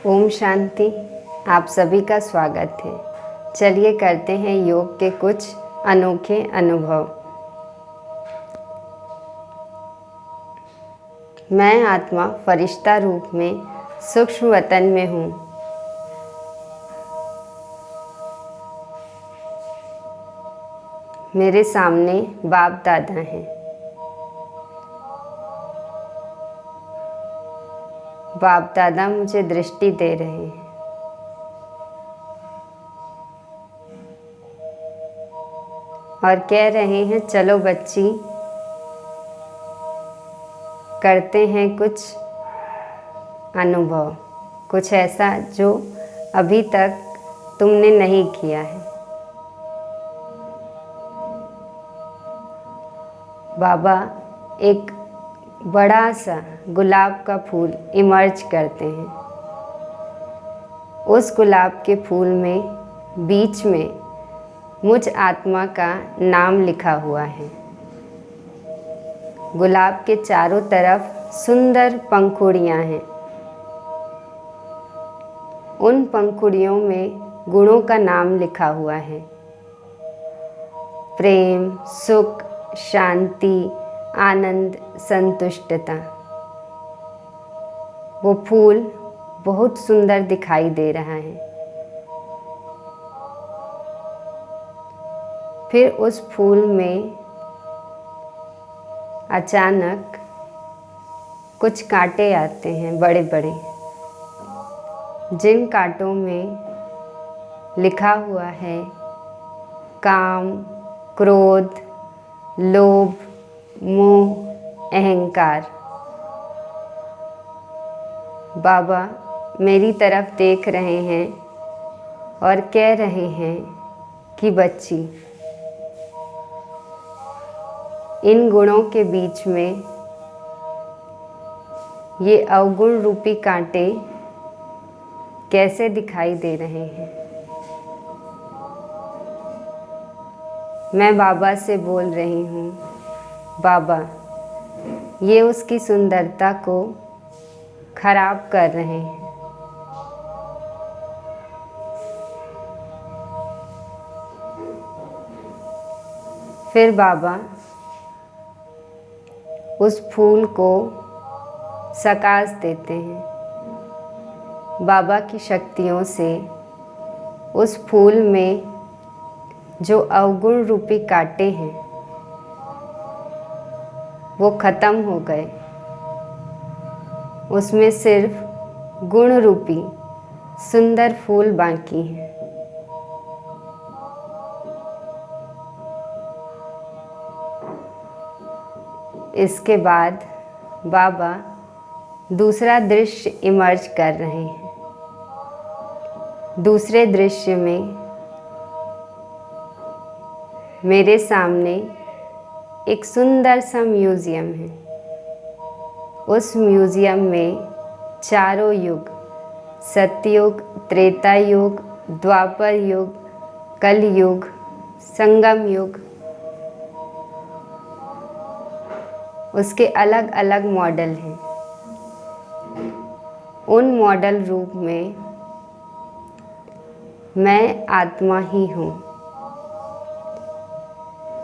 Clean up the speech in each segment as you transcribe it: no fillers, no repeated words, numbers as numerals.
ओम शांति। आप सभी का स्वागत है। चलिए करते हैं योग के कुछ अनोखे अनुभव। मैं आत्मा फरिश्ता रूप में सूक्ष्म वतन में हूँ। मेरे सामने बाप दादा हैं। बाप दादा मुझे दृष्टि दे रहे हैं। और कह रहे हैं, चलो बच्ची, करते हैं कुछ अनुभव, कुछ ऐसा जो अभी तक तुमने नहीं किया है। बाबा एक बड़ा सा गुलाब का फूल इमर्ज करते हैं। उस गुलाब के फूल में बीच में मुझ आत्मा का नाम लिखा हुआ है। गुलाब के चारों तरफ सुंदर पंखुड़ियाँ हैं। उन पंखुड़ियों में गुणों का नाम लिखा हुआ है। प्रेम, सुख, शांति, आनंद, संतुष्टता। वो फूल बहुत सुंदर दिखाई दे रहा है। फिर उस फूल में अचानक कुछ कांटे आते हैं, बड़े बड़े, जिन कांटों में लिखा हुआ है काम, क्रोध, लोभ, मोह, अहंकार। बाबा मेरी तरफ देख रहे हैं और कह रहे हैं कि बच्ची, इन गुणों के बीच में ये अवगुण रूपी कांटे कैसे दिखाई दे रहे हैं। मैं बाबा से बोल रही हूँ, बाबा ये उसकी सुंदरता को खराब कर रहे हैं। फिर बाबा उस फूल को सकाश देते हैं। बाबा की शक्तियों से उस फूल में जो अवगुण रूपी कांटे हैं वो खत्म हो गए। उसमें सिर्फ गुण रूपी सुंदर फूल बाकी हैं। इसके बाद बाबा दूसरा दृश्य इमर्ज कर रहे हैं। दूसरे दृश्य में मेरे सामने एक सुंदर सा म्यूज़ियम है। उस म्यूज़ियम में चारों युग, सतयुग, त्रेता युग, द्वापर युग, कलयुग, संगम युग, उसके अलग अलग मॉडल हैं। उन मॉडल रूप में मैं आत्मा ही हूँ।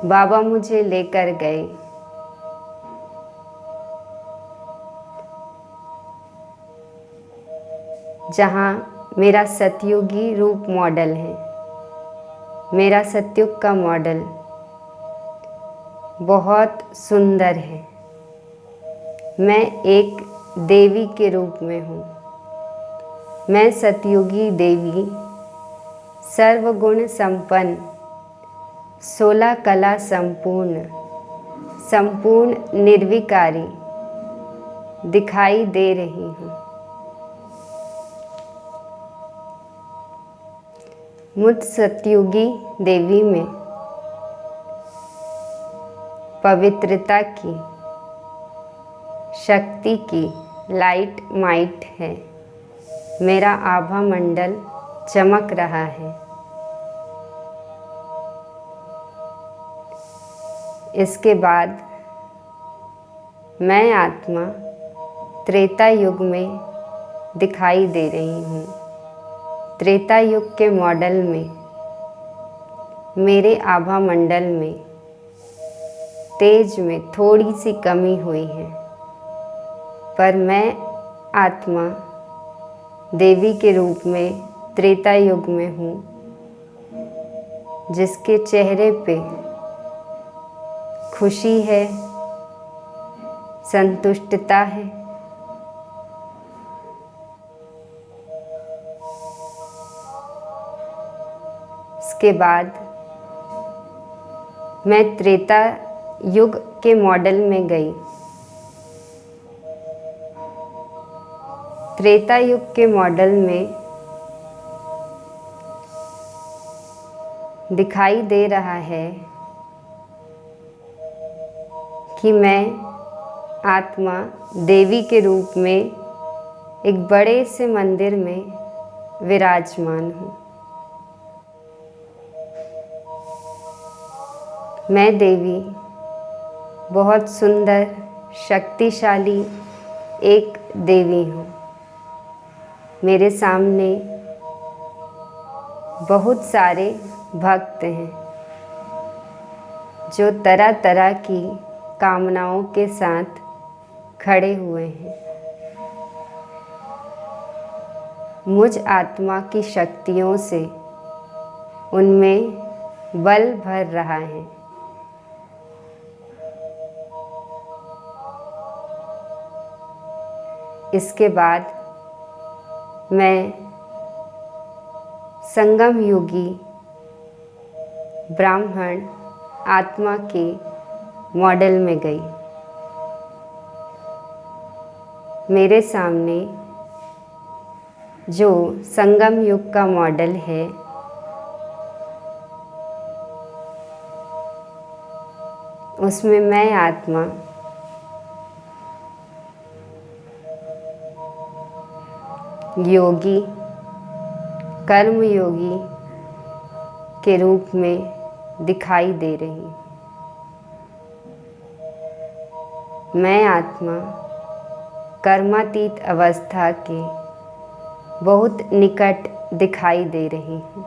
बाबा मुझे लेकर गए। जहाँ मेरा सतयुगी रूप मॉडल है। मेरा सतयुग का मॉडल बहुत सुंदर है। मैं एक देवी के रूप में हूँ। मैं सतयुगी देवी, सर्वगुण संपन्न, 16 कला संपूर्ण, संपूर्ण निर्विकारी दिखाई दे रही हूँ। मुझ सतयुगी देवी में पवित्रता की, शक्ति की लाइट माइट है। मेरा आभा मंडल चमक रहा है। इसके बाद मैं आत्मा त्रेता युग में दिखाई दे रही हूँ। त्रेता युग के मॉडल में मेरे आभा मंडल में तेज में थोड़ी सी कमी हुई है, पर मैं आत्मा देवी के रूप में त्रेता युग में हूँ, जिसके चेहरे पे खुशी है, संतुष्टता है। इसके बाद मैं त्रेता युग के मॉडल में गई। त्रेता युग के मॉडल में दिखाई दे रहा है कि मैं आत्मा देवी के रूप में एक बड़े से मंदिर में विराजमान हूँ। मैं देवी बहुत सुंदर, शक्तिशाली एक देवी हूँ। मेरे सामने बहुत सारे भक्त हैं जो तरह तरह की कामनाओं के साथ खड़े हुए हैं। मुझ आत्मा की शक्तियों से उनमें बल भर रहा है। इसके बाद मैं संगम युगी ब्राह्मण आत्मा के मॉडल में गई। मेरे सामने जो संगम युग का मॉडल है, उसमें मैं आत्मा योगी, कर्म योगी के रूप में दिखाई दे रही हूँ। मैं आत्मा कर्मातीत अवस्था के बहुत निकट दिखाई दे रही हूँ।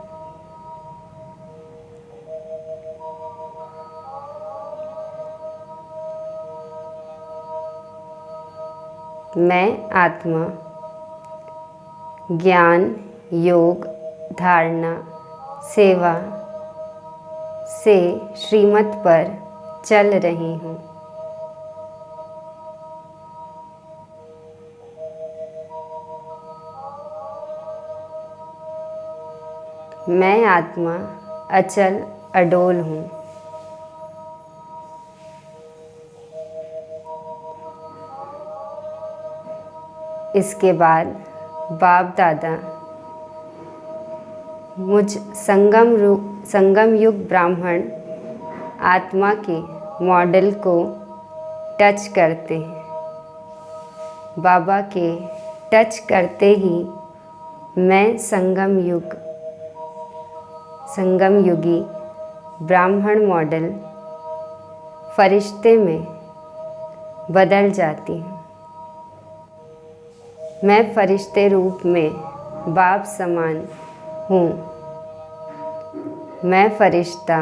मैं आत्मा ज्ञान, योग, धारणा, सेवा से श्रीमत पर चल रही हूँ। मैं आत्मा अचल अडोल हूँ। इसके बाद बाप दादा मुझ संगम युग ब्राह्मण आत्मा के मॉडल को टच करते हैं। बाबा के टच करते ही मैं संगम युगी ब्राह्मण मॉडल फरिश्ते में बदल जाती हूँ। मैं फरिश्ते रूप में बाप समान हूँ। मैं फरिश्ता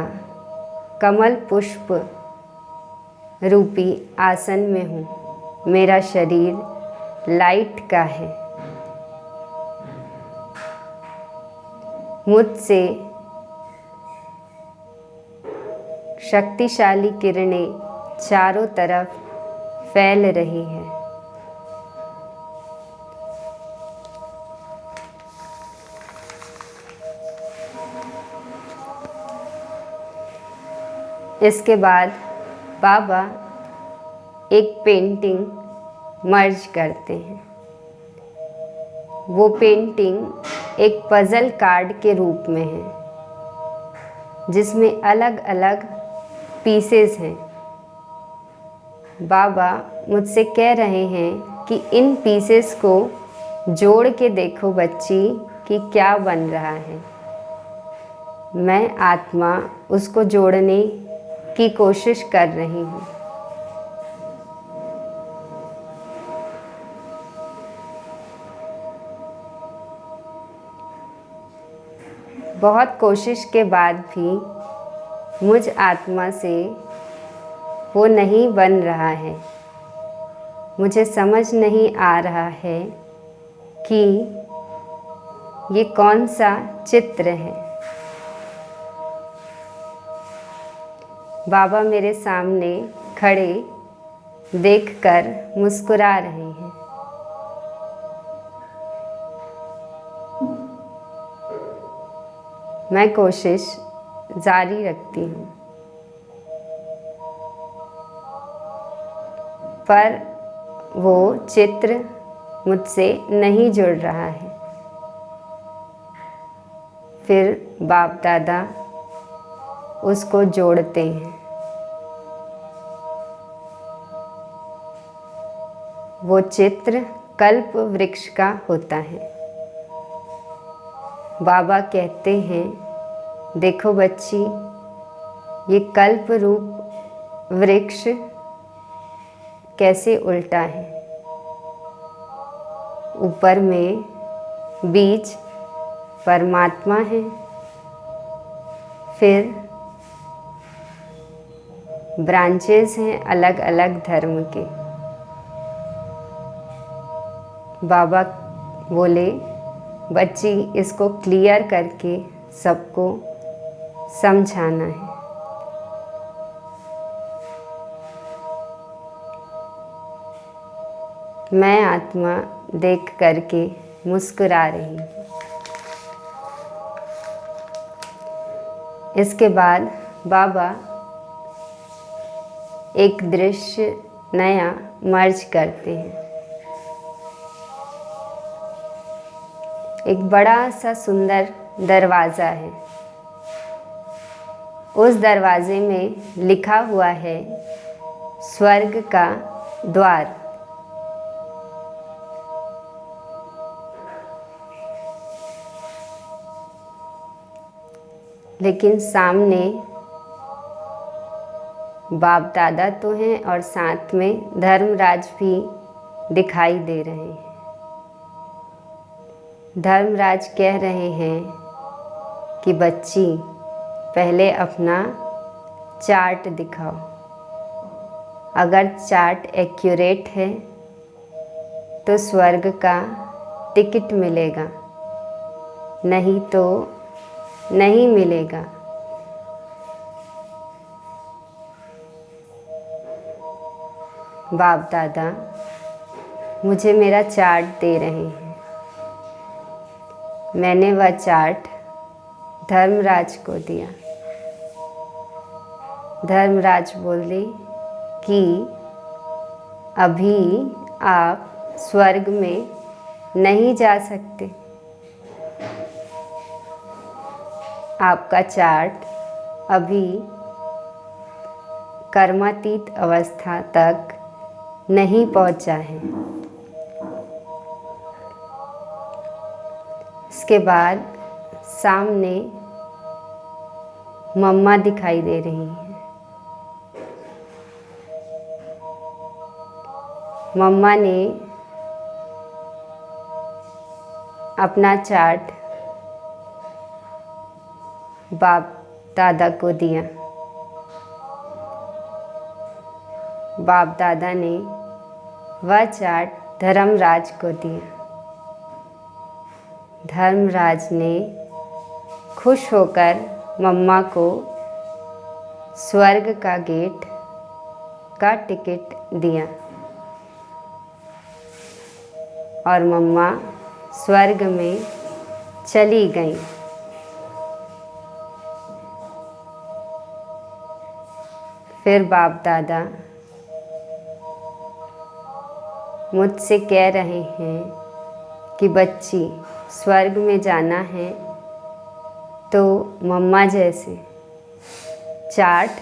कमल पुष्प रूपी आसन में हूँ। मेरा शरीर लाइट का है। मुझसे शक्तिशाली किरणें चारों तरफ फैल रही हैं। इसके बाद बाबा एक पेंटिंग मर्ज करते हैं। वो पेंटिंग एक पज़ल कार्ड के रूप में है, जिसमें अलग अलग पीसेस हैं। बाबा मुझसे कह रहे हैं कि इन पीसेस को जोड़ के देखो बच्ची कि क्या बन रहा है। मैं आत्मा उसको जोड़ने की कोशिश कर रही हूँ। बहुत कोशिश के बाद भी मुझ आत्मा से वो नहीं बन रहा है। मुझे समझ नहीं आ रहा है कि ये कौन सा चित्र है। बाबा मेरे सामने खड़े देखकर मुस्कुरा रहे हैं। मैं कोशिश जारी रखती हूँ, पर वो चित्र मुझसे नहीं जुड़ रहा है। फिर बाप दादा उसको जोड़ते हैं। वो चित्र कल्प वृक्ष का होता है। बाबा कहते हैं, देखो बच्ची, ये कल्प रूप वृक्ष कैसे उल्टा है। ऊपर में बीज परमात्मा है, फिर ब्रांचेस हैं अलग अलग धर्म के। बाबा बोले, बच्ची, इसको क्लियर करके सबको समझाना है। मैं आत्मा देख करके मुस्कुरा रही हूँ। इसके बाद बाबा एक दृश्य नया मर्ज करते हैं। एक बड़ा सा सुंदर दरवाज़ा है। उस दरवाजे में लिखा हुआ है, स्वर्ग का द्वार। लेकिन सामने बाप दादा तो हैं और साथ में धर्मराज भी दिखाई दे रहे हैं। धर्मराज कह रहे हैं कि बच्ची, पहले अपना चार्ट दिखाओ। अगर चार्ट एक्यूरेट है तो स्वर्ग का टिकट मिलेगा, नहीं तो नहीं मिलेगा। बाप दादा मुझे मेरा चार्ट दे रहे हैं। मैंने वह चार्ट धर्मराज को दिया। धर्मराज बोले कि अभी आप स्वर्ग में नहीं जा सकते। आपका चार्ट अभी कर्मातीत अवस्था तक नहीं पहुंचा है। इसके बाद सामने मम्मा दिखाई दे रही हैं। मम्मा ने अपना चार्ट बाप दादा को दिया। बाप दादा ने वह चार्ट धर्मराज को दिया। धर्मराज ने खुश होकर मम्मा को स्वर्ग का गेट का टिकट दिया और मम्मा स्वर्ग में चली गई। फिर बाप दादा मुझसे कह रहे हैं कि बच्ची, स्वर्ग में जाना है तो मम्मा जैसे चार्ट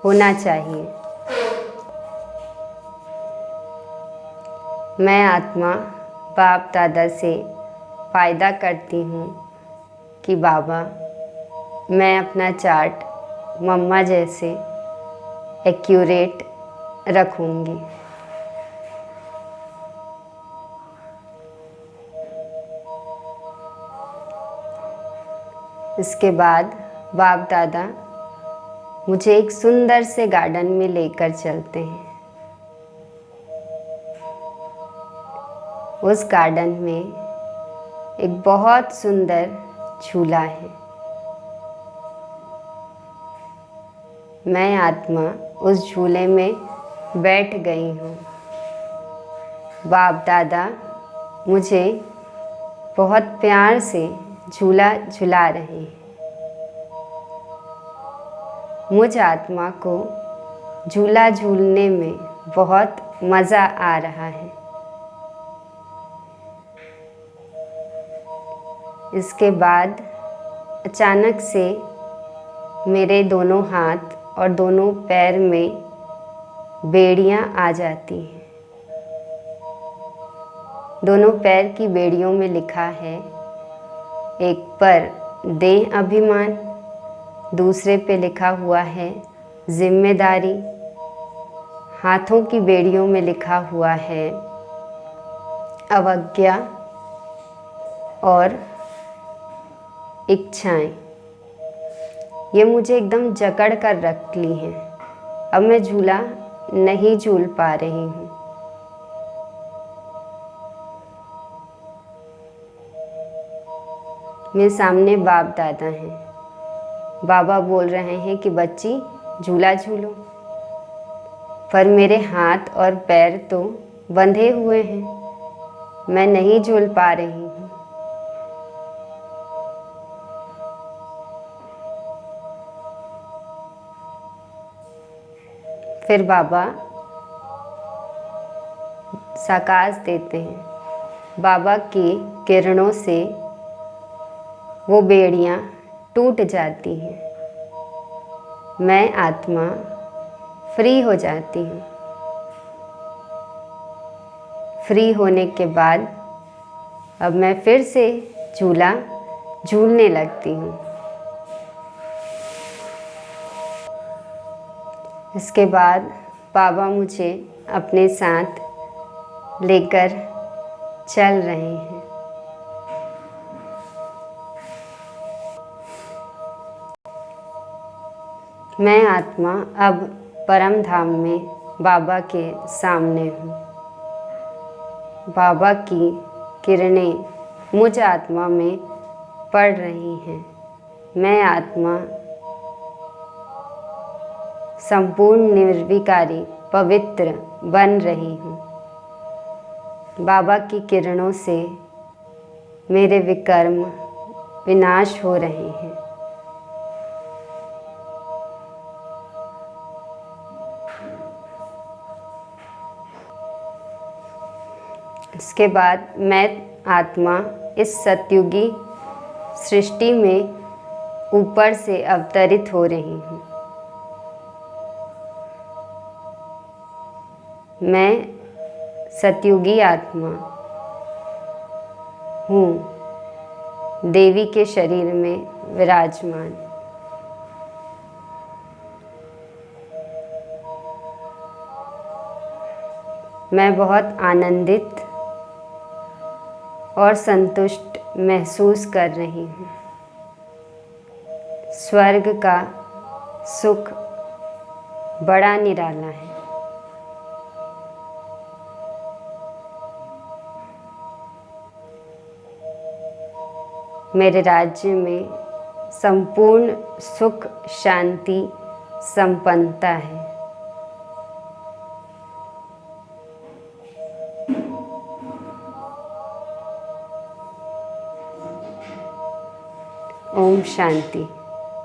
होना चाहिए। मैं आत्मा बाप दादा से फ़ायदा करती हूँ कि बाबा, मैं अपना चार्ट मम्मा जैसे एक्यूरेट रखूँगी। इसके बाद बाप दादा मुझे एक सुंदर से गार्डन में लेकर चलते हैं। उस गार्डन में एक बहुत सुंदर झूला है। मैं आत्मा उस झूले में बैठ गई हूँ। बाप दादा मुझे बहुत प्यार से झूला झुला रहे हैं। मुझ आत्मा को झूला झूलने में बहुत मज़ा आ रहा है। इसके बाद अचानक से मेरे दोनों हाथ और दोनों पैर में बेड़ियां आ जाती हैं। दोनों पैर की बेड़ियों में लिखा है, एक पर देह अभिमान, दूसरे पे लिखा हुआ है जिम्मेदारी। हाथों की बेड़ियों में लिखा हुआ है अवज्ञा और इच्छाएं। ये मुझे एकदम जकड़ कर रख ली हैं। अब मैं झूला नहीं झूल पा रही हूँ। मेरे सामने बाप दादा हैं। बाबा बोल रहे हैं कि बच्ची झूला झूलो, पर मेरे हाथ और पैर तो बंधे हुए हैं, मैं नहीं झूल पा रही हूँ। फिर बाबा साकाश देते हैं। बाबा की किरणों से वो बेड़ियां टूट जाती हैं। मैं आत्मा फ्री हो जाती हूँ। फ्री होने के बाद अब मैं फिर से झूला झूलने लगती हूँ। इसके बाद बाबा मुझे अपने साथ लेकर चल रहे हैं। मैं आत्मा अब परम धाम में बाबा के सामने हूँ। बाबा की किरणें मुझ आत्मा में पड़ रही हैं। मैं आत्मा संपूर्ण निर्विकारी पवित्र बन रही हूँ। बाबा की किरणों से मेरे विकर्म विनाश हो रहे हैं। इसके बाद मैं आत्मा इस सतयुगी सृष्टि में ऊपर से अवतरित हो रही हूँ। मैं सतयुगी आत्मा हूँ, देवी के शरीर में विराजमान। मैं बहुत आनंदित और संतुष्ट महसूस कर रही हूँ। स्वर्ग का सुख बड़ा निराला है। मेरे राज्य में संपूर्ण सुख, शांति, संपन्नता है। ओम शांति।